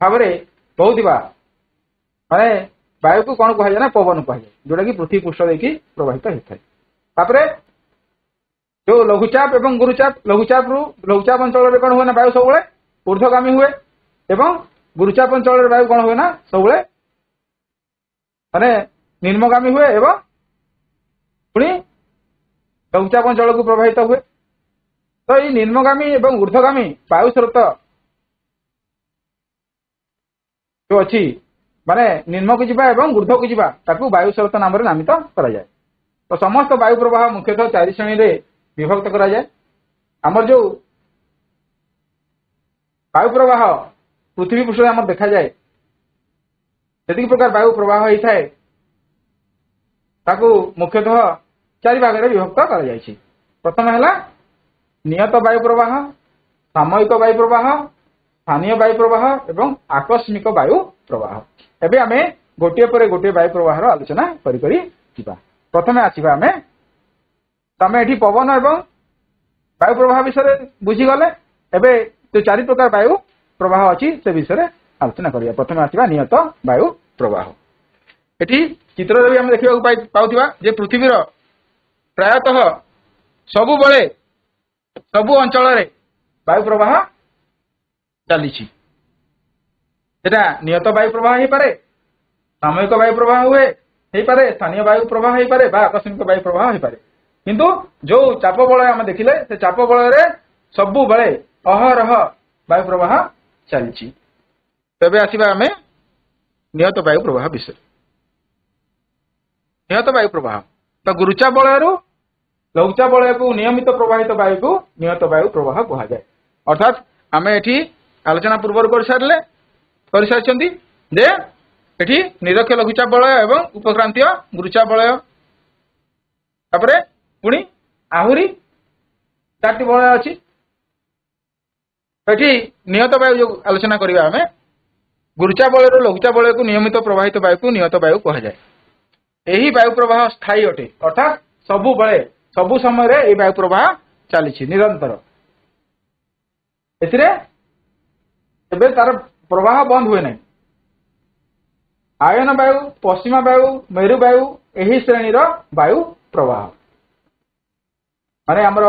ଭାବରେ ବହୁଥିବା ମାନେ ବାୟୁକୁ କ'ଣ କୁହାଯାଏ ନା ପବନ କୁହାଯାଏ, ଯୋଉଟା କି ପୃଥିବୀ ପୃଷ୍ଠ ଦେଇକି ପ୍ରବାହିତ ହେଇଥାଏ। ତାପରେ ଯୋଉ ଲଘୁଚାପ ଏବଂ ଗୁରୁଚାପ, ଲଘୁଚାପ ଅଞ୍ଚଳରେ କ'ଣ ହୁଏ ନା ବାୟୁ ସବୁବେଳେ ଊର୍ଦ୍ଧ୍ୱଗାମୀ ହୁଏ ଏବଂ ଗୁରୁଚାପ ଅଞ୍ଚଳରେ ବାୟୁ କ'ଣ ହୁଏ ନା ସବୁବେଳେ ମାନେ ନିମ୍ନଗାମୀ ହୁଏ ଏବଂ ପୁଣି ଲଘୁଚାପ ଅଞ୍ଚଳକୁ ପ୍ରବାହିତ ହୁଏ। ତ ଏଇ ନିମ୍ନଗାମୀ ଏବଂ ଊର୍ଦ୍ଧ୍ୱଗାମୀ ବାୟୁ ସ୍ରୋତ ଯୋଉ ଅଛି ମାନେ ନିମ୍ନକୁ ଯିବା ଏବଂ ଊର୍ଦ୍ଧ୍ୱକୁ ଯିବା ତାକୁ ବାୟୁ ସ୍ରୋତ ନାମରେ ନାମିତ କରାଯାଏ। ତ ସମସ୍ତ ବାୟୁ ପ୍ରବାହ ମୁଖ୍ୟତଃ 4 ଶ୍ରେଣୀରେ ବିଭକ୍ତ କରାଯାଏ। ଆମର ଯୋଉ ବାୟୁ ପ୍ରବାହ ପୃଥିବୀ ପୃଷ୍ଠରେ ଆମର ଦେଖାଯାଏ, ଯେତିକି ପ୍ରକାର ବାୟୁ ପ୍ରବାହ ହେଇଥାଏ ତାକୁ ମୁଖ୍ୟତଃ 4 ଭାଗରେ ବିଭକ୍ତ କରାଯାଇଛି। ପ୍ରଥମ ହେଲା ନିୟତ ବାୟୁ ପ୍ରବାହ, ସାମୟିକ ବାୟୁ ପ୍ରବାହ, ସ୍ଥାନୀୟ ବାୟୁ ପ୍ରବାହ ଏବଂ ଆକସ୍ମିକ ବାୟୁ ପ୍ରବାହ। ଏବେ ଆମେ ଗୋଟିଏ ପରେ ଗୋଟିଏ ବାୟୁ ପ୍ରବାହର ଆଲୋଚନା କରି ଯିବା। ପ୍ରଥମେ ଆସିବା ଆମେ ଏଠି ପବନ ଏବଂ वायु प्रवाह विषय बुझीगले एबे जो 4 प्रकार वायु प्रवाह अच्छी से विषय आलोचना करिया। प्रथम आसवा नियत वायु प्रवाह। एठी चित्र भी हम देखा पाउथिबा जे पृथ्वीर प्रायतः सबु बळे सबु अंचल रे वायु प्रवाह चली नियत वायु प्रवाह हो पारे, सामयिक वायु प्रवाह हुए हो पारे, स्थानीय वायु प्रवाह हो पारे, आकस्मिक वायु प्रवाह हो पारे। किंतु जो चाप बलय आम देखिले से चाप बलय सबु बळे अहरह वायु प्रवाह चली। तबे आसीबा आमे नियत वायु प्रवाह विषय। नियत वायु प्रवाह तो गुरुचा बलय लघुचा बलय को नियमित प्रवाहित वायु को नियत वायु प्रवाह कहा जाए। अर्थात आमे एठी आलोचना पूर्व कर सारी जे एठी निरक्ष लघुचा बलय एवं उपक्रांतीय गुरुचा बलय तापरे पुणी आहुरी 4टी बलय अच्छी। एठी नियत वायु जो आलोचना करिबा आमे गुरुचा बलय लघुचा बलय को नियमित प्रवाहित वायु को नियत वायु कहा जाए। यही वायु प्रवाह स्थायी अटे अर्थात सबु बळे सबु समय रे ए वायु प्रवाह चली निरंतर। एथिरे एबे तार प्रवाह बंद हुए नहीं। आयन वायु, पश्चिमा वायु, मेरु वायु यही श्रेणीर वायु प्रवाह माने हमर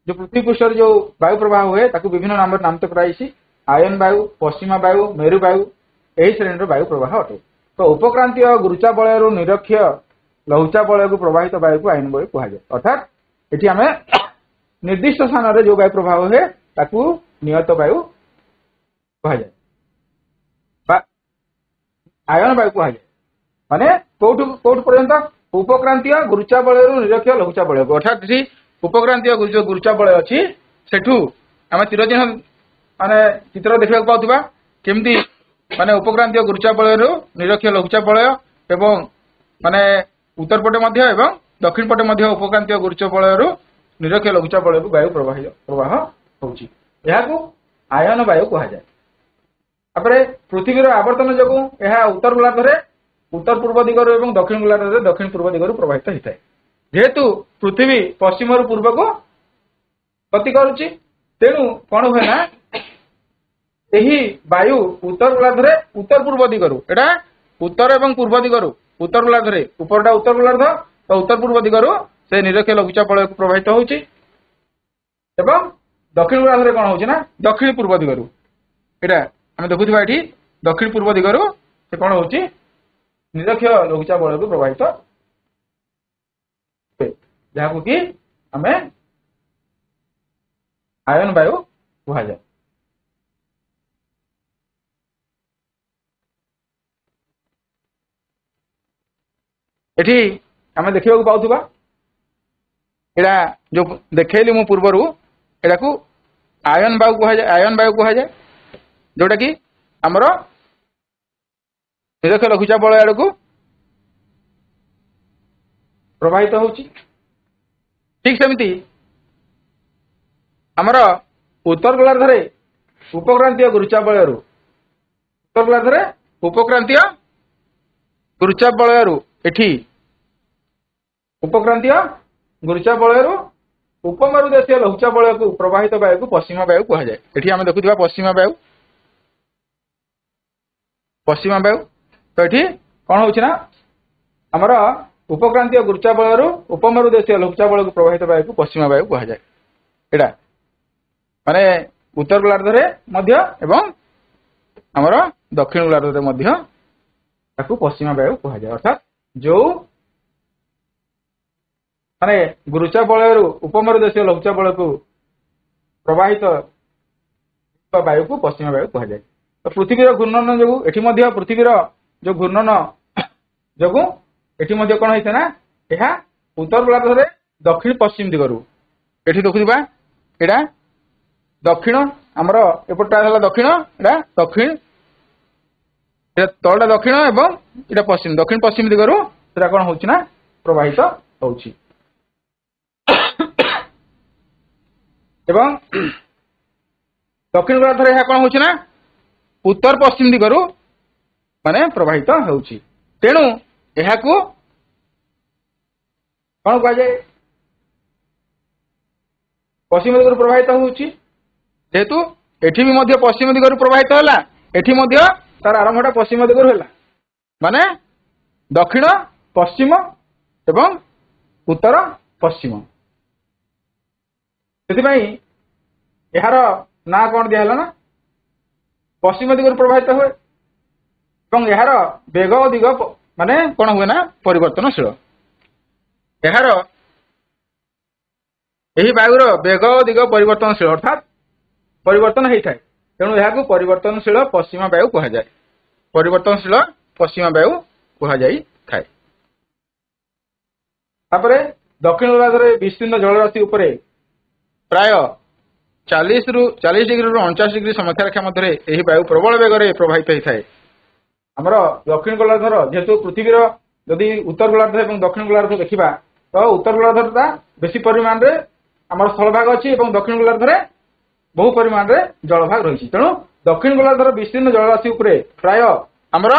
जो पृथ्वी पृष्ठ जो वायु प्रवाह हुए ताकू विभिन्न नामत कराई। आयन वायु, पश्चिमा वायु, मेरु वायु यही श्रेणीर वायु प्रवाह अटे। तो उपक्रांतीय गुरुचा बलय निरक्ष लघुचा बलय को प्रवाहित वायु को आयन वायु कहा जाए। अर्थात एठी आमे निर्दिष्ट स्थान रे जो वायु प्रवाह हुए ताकू नियत वायु कहा जाए आयन वायु कहा जाए। माने कोठ पर्यंत उपक्रांतीय गुरुचा बलय निरक्ष लघुचा बलय को अर्थात एठी उपक्रांतीय गुरुचा बलय अच्छी सेठू आम तीर चिन्ह माने चित्र देखा पाउथिबा केमती माने उपक्रांतीय गुरुचा बलय निरक्ष लघुचा बलय एवं माने उत्तर पटे मध्य एवं दक्षिण पटे मध्य उपक्रांतीय गुरुचा बलय निरक्ष लघुचा बलय को वायु प्रवाह होउची। एहाकू आयन वायु कहा जाए। तापरे पृथ्वीर आवर्तन जो यह उत्तर गोलार्धरे उत्तर पूर्व दिगरु एवं दक्षिण गोलार्धरे दक्षिण पूर्व दिगरु प्रवाहित होता है। जेहेतु पृथ्वी पश्चिम रु पूर्व को गति करुच्ची तेणु कौन हुए ना यही वायु उत्तर गोलार्धरे उत्तर पूर्व दिगरु एटा उत्तर एवं पूर्व दिगरु उत्तर गोलार्धरे उपरटा उत्तर गोलार्ध तो उत्तर पूर्व दिगरु से निरक्ष लघुचा बलय को प्रवाहित होउची एवं दक्षिण गोलार्धरे कौन होउची ना दक्षिण पूर्व दिगरु एटा आम देखुवा ये दक्षिण पूर्व दिगरु से कौन होउची निरक्ष लघुचा बलय को प्रवाहित जहाँ कि आम आयन वायु कहा जाए। एठी आम देखा पाउथुबा एटा जो देखैली मु पूर्वर एटा को आयन वायु कहा जाए। आयन वायु कहा जाए जोटा कि आमर निरक्ष लघुचा बलय आड़ को प्रवाहित होउची। ठीक सेमती आमर उत्तर गोलार्धरे उपक्रांतीय गुरुचा बलय उत्तर गोलार्धरे उपक्रांतीय गुरुचा बलय एठी उपक्रांतीय गुरुचा बलय उपमरु देशीय लघुचा बलय को प्रवाहित वायु को पश्चिमा वायु कहा जाए। एठी आम देखुवा पश्चिमा वायु तो ये कौन होना आमर उपक्रांतीय गुरुचा बलय उपमरु देशीय लघुचा बलय को प्रवाहित वायु को पश्चिमा वायु कहा जाए। एटा माने उत्तर गोलार्धरे मध्य एवं आमर दक्षिण गोलार्धरे मध्य ताकू पश्चिमा वायु कहा जाए। अर्थात जो माने गुरुचा बलय उपमरु देशीय लघुचा बलय को प्रवाहित वायु को पश्चिमा वायु कहा जाए। तो पृथ्वीर घूर्णन जो एठी मध्य पृथ्वीर जो घूर्णन जो एठी मध्य कौन होइছে ना यह उत्तर गोलार्धरे दक्षिण पश्चिम दिगरु एठी देखुबा एटा दक्षिण आमर एपटा हला दक्षिण एटा दक्षिण एटा तळटा दक्षिण एवं एटा पश्चिम दक्षिण पश्चिम दिगरु सेटा कौन होउछि ना प्रवाहित होउछि एवं दक्षिण गोलार्धरे यह कौन होउछि ना उत्तर पश्चिम दिगरु माने प्रवाहित होउछि। तेणु यह को कौन कह जाए पश्चिम दिगରୁ प्रवाहित होउची जेहेतु एठी भी मध्य पश्चिम दिगରୁ प्रवाहित होला एठी मध्य तार आरंभटा पश्चिम दिगରୁ होला माने दक्षिण पश्चिम एवं उत्तर पश्चिम सेथिबाई यार ना कौन दिया ना पश्चिम दिगରୁ प्रवाहित हुए एवं यार बेग दिग माने कौन हुए ना परिवर्तनशील यार यही वायुर बेग दिग परिवर्तनशील अर्थात परिवर्तन होता है तेणु यह परिवर्तनशील पश्चिम वायु कह जाए परिवर्तनशील पश्चिम वायु कह जाए दक्षिण गोलार्ध विस्तीर्ण जलराशि उपरे प्राय 40 डिग्री 49 डिग्री समक्षारेखा मध्य यही वायु प्रबल बेगर प्रवाहित होता है आमर दक्षिण गोलार्धर जेहेतु पृथ्वीर जदि उत्तर गोलार्ध और दक्षिण गोलार्ध देखा तो उत्तर गोलार्धटा बेसी परिमाण में आम स्थलभाग अच्छी दक्षिण गोलार्ध बहु परिमाण में जलभाग रही तेणु दक्षिण गोलार्धर विस्तीर्ण जलराशि उपरे प्राय आमर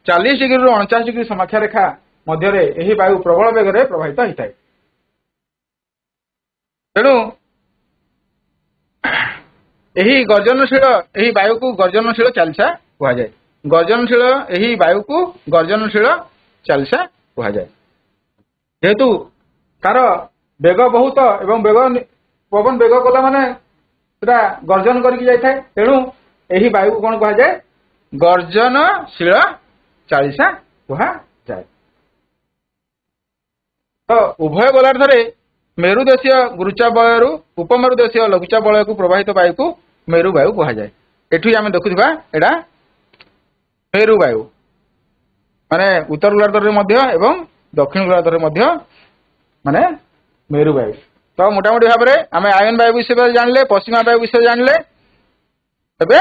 40 डिग्री 49 डिग्री समक्षारेखा मध्य यही वायु प्रबल बेगर प्रवाहित होता है तेणु यही गर्जनशील यही वायु को गर्जनशील चालिसा कह जाए गर्जनशील यही वायु को गर्जनशील चालिसा कह जाए जेहेतु तार बेग बहुत एवं बेग पवन बेग कला माने गर्जन करके जाए तेणु यही वायु को कौन कह जाए गर्जनशील चालिसा कह जाए तो उभय गोलार्धर मेरुदेशीय गुरुचा बलयु उपमेरुदेशीय लघुचा बलय को प्रवाहित वायु को मेरु वायु कह जाए एठी आम देखुवा एटा मेरु वायु माने उत्तर गोलार्ध एवं दक्षिण गोलार्ध माने मेरु वायु तो मोटामोटी भाव में आम आयन वायु विषय जानले पश्चिमा वायु विषय जानले एबे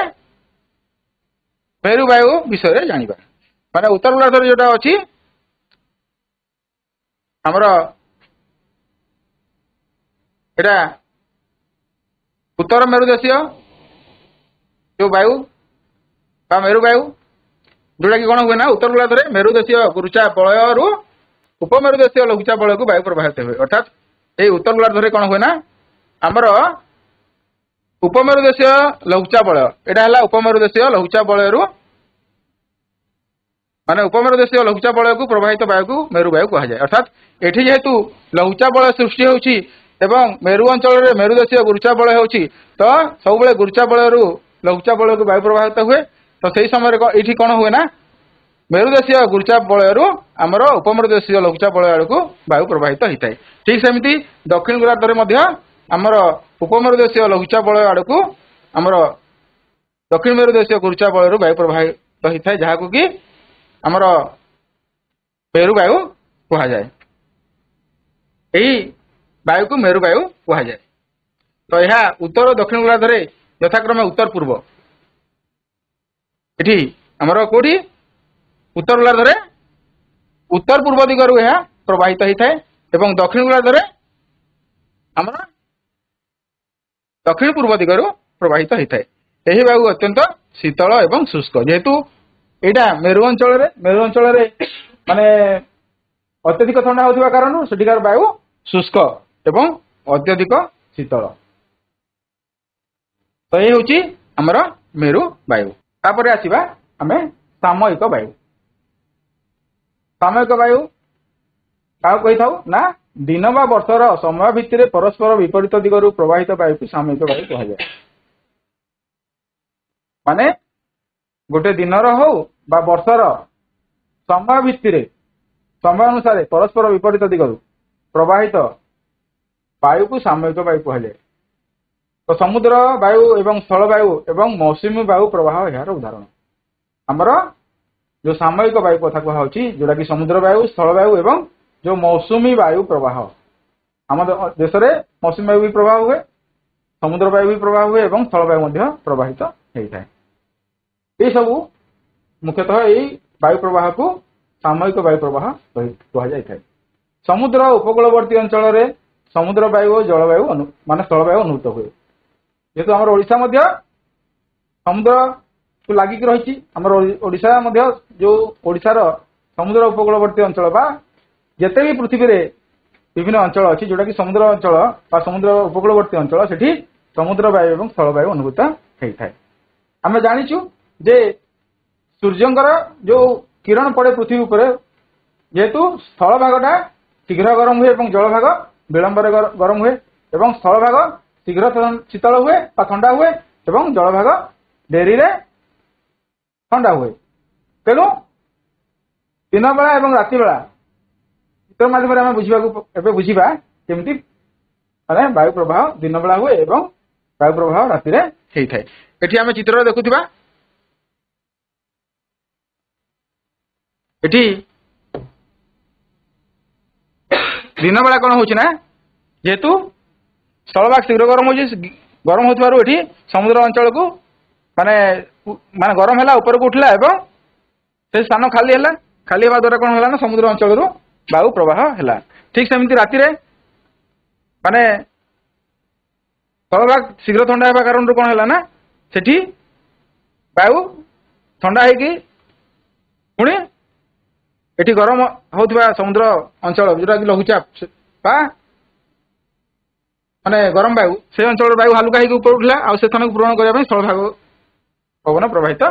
मेरु वायु विषय जानिबा माने उत्तर गोलार्ध जोटा अछि हमर एटा उत्तर मेरुदेशीय जो वायु बा मेरु वायु जोटा कि कौन हुए ना उत्तर गोलार्ध मेरुदेशीय गुरुचा बलय रु उपमेरुदेशीय लघुचा बलय को वायु प्रवाहित हुए अर्थात ये उत्तर गोलार्ध कौन हुए ना आमर उपमेरुदेशीय लघुचा बलय एटा है उपमेरुदेशीय लघुचा बलय रु माने उपमेरुदेशीय लघुचा बलय को प्रवाहित वायु को मेरु वायु कह जाए अर्थात एठी जेहेतु लघुचा बलय सृष्टि होउची एवं मेरु अंचल में मेरुदेशीय गुरुचा बलय होउची तो सब बेले गुरुचा बलय रु लघुचा बलय को वायु प्रवाहित हुए तो सही समय ये कौन हुए ना मेरुदेशीय गुरुचा बलय रु आमर उपमेरुदेशीय लघुचा बलय आड़ को वायु प्रवाहित होता है ठीक सेमती दक्षिण गोलार्ध आमर उपमेरुदेशीय लघुचा बलय आड़ को आमर दक्षिण मेरुदेशीय गुरुचा बलय वायु प्रवाहित होता है जहाँ कि आमर मेरु वायु कह जाए यही वायु को मेरु वायु कह जाए तो यह उत्तर और दक्षिण गोलार्ध यथाक्रमे उत्तर पूर्व इठी आमर कोठी उत्तर गोलार्ध उत्तर पूर्व दिगरु यह प्रवाहित होता है एवं दक्षिण गोलार्ध आमर दक्षिण पूर्व दिगरु प्रवाहित होता है यही वायु अत्यंत शीतल एवं शुष्क जेहेतु यहाँ मेरु अंचल माने अत्यधिक ठंडा होता कारण सेठिकार वायु शुष्क एवं अत्यधिक शीतल तो ये हूँ आमर मेरु वायु तापर आसवा आम सामयिक वायु सामयिक वायु क्या कही था ना दिन बा वर्षर समय भित्तिर परस्पर विपरीत दिगरु प्रवाहित वायु को सामयिक वायु कह जाए माने गोटे दिनर हो बा वर्षर समय भित्तिर समय अनुसार परस्पर विपरीत दिगरु प्रवाहित वायु को सामयिक वायु कह जाए तो समुद्र वायु एवं स्थल वायु एवं मौसुमी वायु प्रवाह यार उदाहरण आमर जो सामयिक वायु कथा कहुची जोटा कि समुद्र वायु स्थल वायु एवं जो मौसुमी वायु प्रवाह आम देश में मौसुमी वायु भी प्रवाह हुए समुद्र वायु भी प्रवाह हुए एवं स्थल वायु प्रवाहित होता है ये सब मुख्यतः यही वायु प्रवाह को सामयिक वायु प्रवाह कह जाए समुद्र उपकूलवर्ती अंचल में समुद्र वायु और जलवायु मान स्थल वायु अनुभूत हुए जेहेतु आम ओडिशा समुद्र को लगिक रही ओडिशा जो ओडिशार समुद्र उपकूलवर्ती अंचल बा जिते भी पृथ्वी रे विभिन्न अंचल अच्छी जोटा कि समुद्र अंचल बा समुद्र उपकूलवर्ती अंचल सेठी समुद्र वायु एवं स्थल वायु अनुभूत होता है। आम जाचु जे सूर्यंकर जो किरण पड़े पृथ्वी पर जेहेतु स्थल भागटा शीघ्र गरम हुए और जल भाग विलंब गरम हुए और स्थल भाग शीघ्र शीतल हुए ठंडा हुए और जल भाग डेरी ठंडा हुए। तेणु दिन बेला और राति बेला चित्र माध्यम आम बुझा बुझा केमती माने वायु प्रवाह दिन बेला हुए और वायु प्रवाह राति होता है। एठी आम चित्र देखुवा एठी दिन बेला कौन होना जेहेतु स्थलभाग शीघ्र गरम होती समुद्र अंचल को माने माने गरम है ऊपर को उठला एवं से स्थान खाली है खाली होगा द्वारा कौन है समुद्र अंचल वायु प्रवाह है। ठीक सेमती राति माने स्थलभाग शीघ्र ठंडा होगा कारण कौन है ना सेठी वायु ठंडा है पुणी एटी गरम होता समुद्र अंचल जोटा कि लघुचाप माने गरम वायु से अंचल वायु हालुका होकर ऊपर उठला आ स्थान को पूरण करने स्थल भाग पवन प्रवाहित है।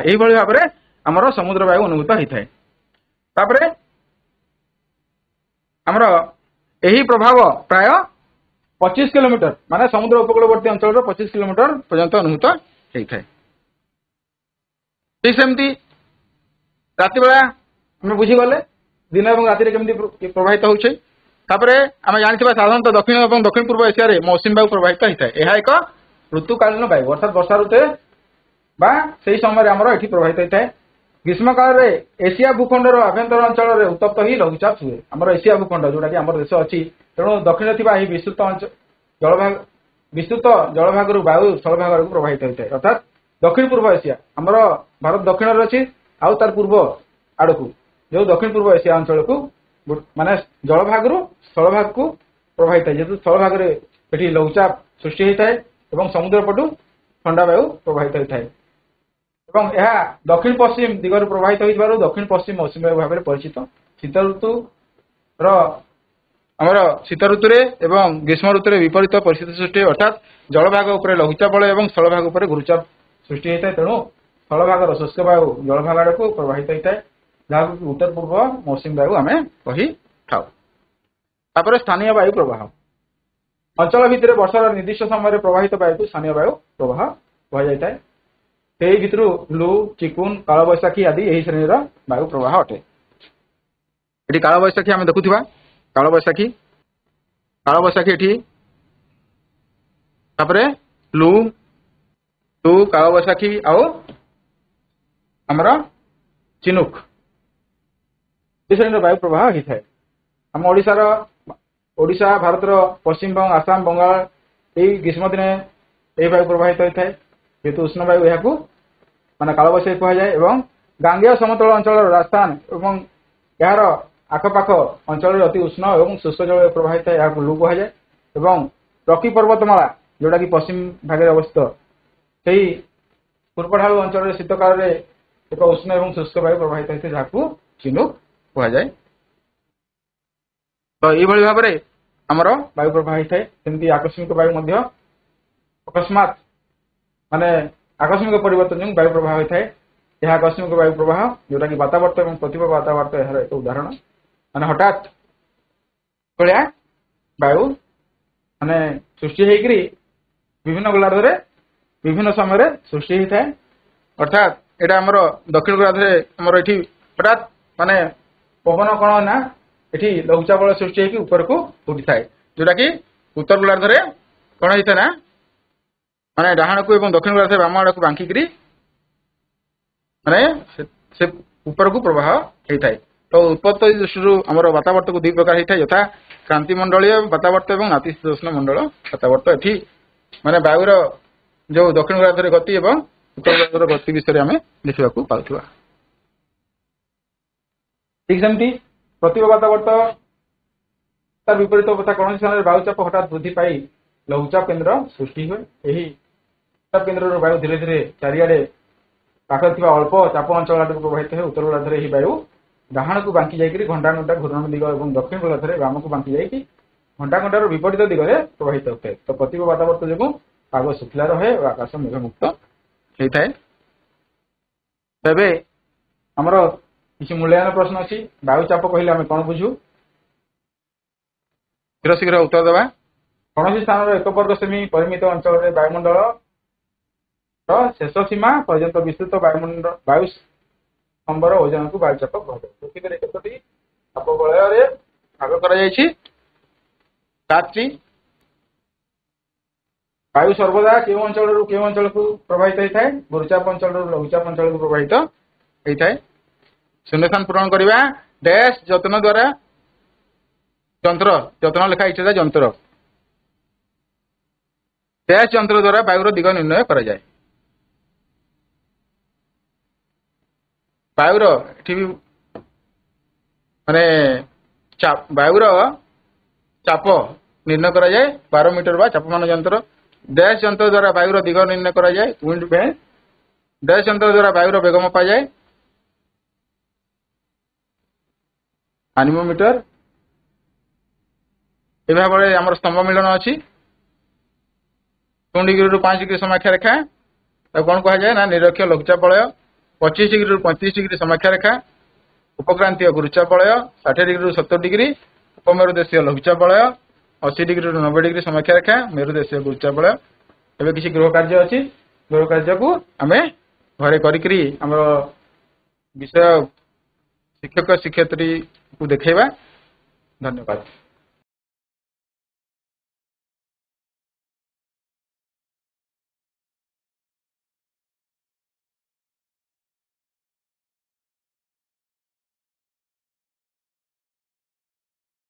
यही भाव में आमर समुद्र वायु अनुभूत होता है। तापरे आमर यही प्रभाव प्राय 25 किलोमीटर माने समुद्र उपकूलवर्ती अंचल 25 किलोमीटर पर्यंत अनुभूत होता है। ठीक सेमती राति बेला आम बुझीगले दिन और राति केमती प्रभावित होचे। तापरे आम जानी साधारणतः दक्षिण और दक्षिण पूर्व एशिया रे मौसुमी वायु प्रभावित होता है। यह एक ऋतुकालीन वायु अर्थात वर्षा ऋतु से समय आमर ये प्रभावित होता है। ग्रीष्म काल में एशिया भूखंडर आभ्यंतर अंचल उत्तप्त ही लघुचाप हुए आमर एशिया भूखंड जोटा कि आम देश अच्छी तेणु दक्षिण थी विस्तृत जलभाग वायु स्थल भाग प्रभावित होता है। अर्थात दक्षिण पूर्व एशिया आमर भारत दक्षिण अच्छी आउ तार पूर्व आड़ को जो दक्षिण पूर्व एशिया अंचल को माने जलभाग स्थल भाग को प्रभावित है जेहेतु स्थल भाग में लघुचाप सृष्टि होता है और समुद्र पटु ठंडा वायु प्रभावित होता है। यह दक्षिण पश्चिम दिगर प्रभावित हो दक्षिण पश्चिम मौसुमी वायु भाव में परिचित। शीत ऋतु आमर शीत ऋतु एवं ग्रीष्म ऋतु विपरीत परिस्थिति सृष्टि अर्थात जलभाग उपर लघुचाप बल और स्थल भाग उपर गुरुचाप सृष्टि होता है। तेणु स्थल भाग शुष्क वायु जल भाग आड़ को प्रभावित होता है जहाँ उत्तर पूर्व मौसुमी वायु आम कही था। स्थानीय वायु प्रवाह अंचल भितर वर्षार निर्दिष्ट समय प्रवाहित वायु को स्थानीय वायु प्रवाह कहुए। से भितर लू चिकुन काल बैशाखी आदि यही श्रेणी वायु प्रवाह अटे। ये काल बैशाखी आम देखुवा काल बैशाखी ये लू लू काल बैशाखी आमर चिनुक ये श्रेणी वायु प्रवाह होता है। आम ओडिशा भारत पश्चिम बंग आसाम बंगाल यही ग्रीष्म दिने यही वायु प्रभावित होता है जेहेतु उष्ण वायु यहाँ माने काल बैशाखी कहुए। गांगेय समतल अंचल राजस्थान और यार आखपाख अंचल अति उष्ण और शुष्क जल प्रभावित है यहाँ लू कहुए। रकी पर्वतमाला जोटा कि पश्चिम भाग अवस्थित से पूर्वढालू अंचल शीत काल में एक उष्ण और शुष्क वायु प्रभावित होता है जहाँ चिनुक कहुए। तो ये भाव में आमर वायु प्रभावित है। सेमती आकस्मिक वायु अकस्मात माने आकस्मिक परिवर्तन जो वायु प्रवाह होता है यह आकस्मिक वायु प्रवाह जोटा कि वातावर्त और प्रतिभा वातावर्त यार एक उदाहरण माने हठात भलिया वायु माने सृष्टि होकरी विभिन्न गोलार्ध विभिन्न समय सृष्टि होता है। अर्थात यहाँ आमर दक्षिण गोलार्ध आमर ये हठात माने पवन कौन ना ये लघुचाप बल सृष्टि होकर ऊपर को उठी थाए जोटा कि उत्तर गोलार्ध कौन होता ना माने डाहाण को दक्षिण गोलार्ध बाम आड़ को बांकिकी माने से ऊपर को प्रवाह होता है। तो उत्पत्ति दृष्टि आमर वातावर्त को दुई प्रकार होता है यथा क्रांतिमंडलीय वातावर्त और नातिशीतोष्ण मंडल वातावर्त। ये माने वायुर जो दक्षिण गोलार्ध गति और उत्तर गोलार्ध गति विषय आम देखा पाउथुवा। ठीक सेमती प्रतिभा वातावर्त तार विपरीत अवस्था कौन स्थान में वायुचाप हठात वृद्धि पाई लघुचाप केन्द्र सृष्टि हुए। यही लघुचाप केन्द्र वायु धीरे धीरे चारिआडे पाखर अल्प चाप अंचल आड़ को प्रभावित है उत्तर गोलार्ध वायु ଡାହାଣକୁ ବାଙ୍କି ଯାଇକରି ଘଣ୍ଟା ଘଣ୍ଟା ଘୂର୍ଣ୍ଣନ ଦିଗ ଏବଂ ଦକ୍ଷିଣ ଗୋଲାର୍ଦ୍ଧରେ ବାମକୁ ବାଙ୍କି ଯାଇକି ଘଣ୍ଟା ଘଣ୍ଟାର ବିପରୀତ ଦିଗରେ ପ୍ରବାହିତ ହୋଇଥାଏ। ତ ପ୍ରତିକୂଳ ବାତାବର୍ତ୍ତ ଯୋଗୁଁ ପାଗ ଶୁଖିଲା ରହେ ଓ ଆକାଶ ମେଘମୁକ୍ତ ହେଇଥାଏ। ତେବେ ଆମର କିଛି ମୂଲ୍ୟାୟନ ପ୍ରଶ୍ନ ଅଛି। ବାୟୁ ଚାପ କହିଲେ ଆମେ କଣ ବୁଝୁ? ଶୀଘ୍ର ଉତ୍ତର ଦେବା। କୌଣସି ସ୍ଥାନର 1 ବର୍ଗ ସେମି ପରିମିତ ଅଞ୍ଚଳରେ ବାୟୁମଣ୍ଡଳ ଶେଷ ସୀମା ପର୍ଯ୍ୟନ୍ତ ବିସ୍ତୃତ ବାୟୁ ସମ୍ବର ଓଜନକୁ ବାୟୁଚାପ କୁହାଯାଏ। ପୃଥିବୀରେ କେତୋଟି ଚାପ ବଳୟରେ ଭାଗ କରାଯାଇଛି? 7ଟି। ବାୟୁ ସର୍ବଦା କେଉଁ ଅଞ୍ଚଳରୁ କେଉଁ ଅଞ୍ଚଳକୁ ପ୍ରବାହିତ ହୋଇଥାଏ? ଗୁରୁଚାପ ଅଞ୍ଚଳରୁ ଲଘୁଚାପ ଅଞ୍ଚଳକୁ ପ୍ରବାହିତ ହୋଇଥାଏ। ଶୂନ୍ୟସ୍ଥାନ ପୂରଣ କରିବା। ଡ୍ୟାଶ ଯତ୍ନ ଦ୍ୱାରା ଯତ୍ନ ଲେଖା ହେଇଛି ଯନ୍ତ୍ର। ଡ୍ୟାଶ ଯନ୍ତ୍ର ଦ୍ୱାରା ବାୟୁର ଦିଗ ନିର୍ଣ୍ଣୟ କରାଯାଏ। ବାୟୁର ଏଠି ବି ମାନେ ବାୟୁର ଚାପ ନିର୍ଣ୍ଣୟ କରାଯାଏ 12 ମିଟର ବା ଚାପମାନ ଯନ୍ତ୍ର। ଡ୍ୟାଶ ଯନ୍ତ୍ର ଦ୍ୱାରା ବାୟୁର ଦିଗ ନିର୍ଣ୍ଣୟ କରାଯାଏ ୱିଣ୍ଡ ଭ୍ୟାନ୍। ଡ୍ୟାଶ ଯନ୍ତ୍ର ଦ୍ୱାରା ବାୟୁର ବେଗ ମପାଯାଏ ଆନିମୋମିଟର। ଏ ଭାବରେ ଆମର ସ୍ତମ୍ଭ ମିଳନ ଅଛି। 0 ଡିଗ୍ରୀରୁ 5 ଡିଗ୍ରୀ ସମାକ୍ଷା ରେଖା ତାକୁ କଣ କୁହାଯାଏ? ନା ନିରକ୍ଷ ଲଘୁଚାପ ବଳୟ। 25 ଡିଗ୍ରୀରୁ 35 ଡିଗ୍ରୀ ସମାକ୍ଷା ରେଖା ଉପକ୍ରାନ୍ତୀୟ ଗୁରୁଚାପ ବଳୟ। 60 ଡିଗ୍ରୀରୁ 70 ଡିଗ୍ରୀ ଉପମେରୁ ଦେଶୀୟ ଲଘୁଚାପ ବଳୟ। 80 ଡିଗ୍ରୀରୁ 90 ଡିଗ୍ରୀ ସମାକ୍ଷା ରେଖା ମେରୁ ଦେଶୀୟ ଗୁରୁଚାପ ବଳୟ। ଏବେ କିଛି ଗୃହ କାର୍ଯ୍ୟ ଅଛି। ଗୃହ କାର୍ଯ୍ୟକୁ ଆମେ ଘରେ କରିକିରି ଆମର ବିଷୟ ଶିକ୍ଷକ ଶିକ୍ଷୟିତ୍ରୀକୁ ଦେଖେଇବା। ଧନ୍ୟବାଦ।